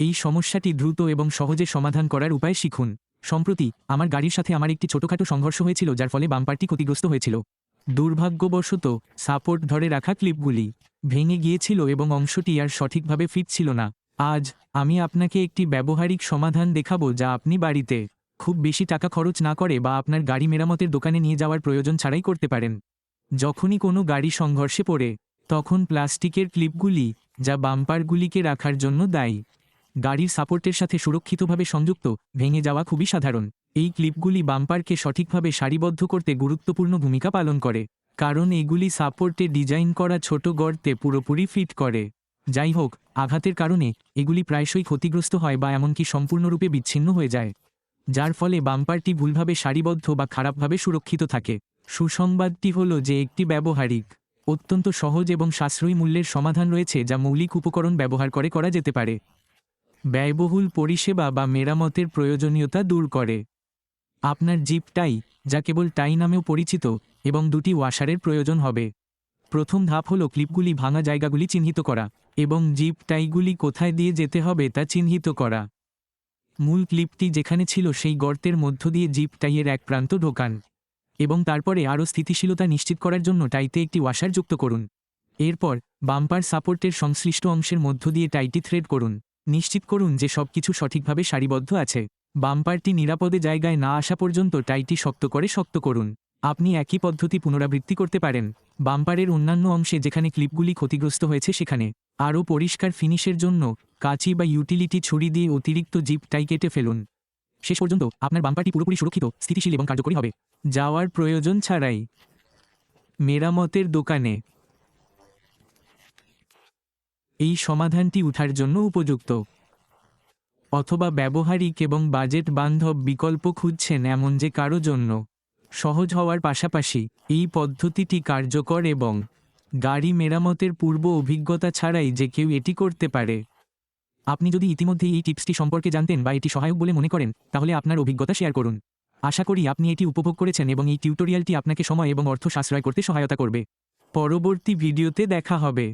এই সমস্যাটি দ্রুত এবং সহজে সমাধান করার উপায় শিখুন। সম্প্রতি আমার গাড়ির সাথে আমার একটি ছোটখাটো সংঘর্ষ হয়েছিল, যার ফলে বাম্পারটি ক্ষতিগ্রস্ত হয়েছিল। দুর্ভাগ্যবশত সাপোর্ট ধরে রাখা ক্লিপগুলি ভেঙে গিয়েছিল এবং অংশটি আর সঠিকভাবে ফিট ছিল না। আজ আমি আপনাকে একটি ব্যবহারিক সমাধান দেখাবো, যা আপনি বাড়িতে খুব বেশি টাকা খরচ না করে বা আপনার গাড়ি মেরামতের দোকানে নিয়ে যাওয়ার প্রয়োজন ছাড়াই করতে পারেন। যখনই কোনো গাড়ি সংঘর্ষে পড়ে, তখন প্লাস্টিকের ক্লিপগুলি, যা বাম্পারগুলিকে রাখার জন্য দায়ী, গাড়ির সাপোর্টের সাথে সুরক্ষিতভাবে সংযুক্ত, ভেঙে যাওয়া খুবই সাধারণ। এই ক্লিপগুলি বাম্পারকে সঠিকভাবে সারিবদ্ধ করতে গুরুত্বপূর্ণ ভূমিকা পালন করে, কারণ এগুলি সাপোর্টে ডিজাইন করা ছোট গর্তে পুরোপুরি ফিট করে। যাই হোক, আঘাতের কারণে এগুলি প্রায়শই ক্ষতিগ্রস্ত হয় বা এমনকি সম্পূর্ণরূপে বিচ্ছিন্ন হয়ে যায়, যার ফলে বাম্পারটি ভুলভাবে সারিবদ্ধ বা খারাপভাবে সুরক্ষিত থাকে। সুসংবাদটি হল যে একটি ব্যবহারিক, অত্যন্ত সহজ এবং সাশ্রয়ী মূল্যের সমাধান রয়েছে, যা মৌলিক উপকরণ ব্যবহার করে করা যেতে পারে। ব্যয়বহুল পরিষেবা বা মেরামতের প্রয়োজনীয়তা দূর করে। আপনার জিপ টাই, যা কেবল টাই নামেও পরিচিত, এবং দুটি ওয়াশারের প্রয়োজন হবে। প্রথম ধাপ হল ক্লিপগুলি ভাঙা জায়গাগুলি চিহ্নিত করা এবং জিপ টাইগুলি কোথায় দিয়ে যেতে হবে তা চিহ্নিত করা। মূল ক্লিপটি যেখানে ছিল সেই গর্তের মধ্য দিয়ে জিপ টাইয়ের এক প্রান্ত ঢোকান এবং তারপরে আরও স্থিতিশীলতা নিশ্চিত করার জন্য টাইতে একটি ওয়াশার যুক্ত করুন। এরপর বাম্পার সাপোর্টের সংশ্লিষ্ট অংশের মধ্য দিয়ে টাইটি থ্রেড করুন। নিশ্চিত করুন যে সবকিছু সঠিকভাবে সারিবদ্ধ আছে। বাম্পারটি নিরাপদে জায়গায় না আসা পর্যন্ত টাইটি শক্ত করুন। আপনি একই পদ্ধতি পুনরাবৃত্তি করতে পারেন বাম্পারের অন্যান্য অংশে যেখানে ক্লিপগুলি ক্ষতিগ্রস্ত হয়েছে সেখানে। আরও পরিষ্কার ফিনিশের জন্য কাঁচি বা ইউটিলিটি ছুরি দিয়ে অতিরিক্ত জিপ টাই কেটে ফেলুন। শেষ পর্যন্ত আপনার বাম্পারটি পুরোপুরি সুরক্ষিত, স্থিতিশীল এবং কার্যকরী হবে। যাওয়ার প্রয়োজন ছাড়াই মেরামতের দোকানে এই সমাধানটি উঠার জন্য উপযুক্ত, অথবা ব্যবহারিক এবং বাজেট বান্ধব বিকল্প খুঁজছেন এমন যে কারো জন্য সহজ হওয়ার পাশাপাশি এই পদ্ধতিটি কার্যকর এবং গাড়ি মেরামতের পূর্ব অভিজ্ঞতা ছাড়াই যে কেউ এটি করতে পারে। আপনি যদি ইতিমধ্যে এই টিপসটি সম্পর্কে জানতেন বা এটি সহায়ক বলে মনে করেন, তাহলে আপনার অভিজ্ঞতা শেয়ার করুন। আশা করি আপনি এটি উপভোগ করেছেন এবং এই টিউটোরিয়ালটি আপনাকে সময় এবং অর্থ সাশ্রয় করতে সহায়তা করবে। পরবর্তী ভিডিওতে দেখা হবে।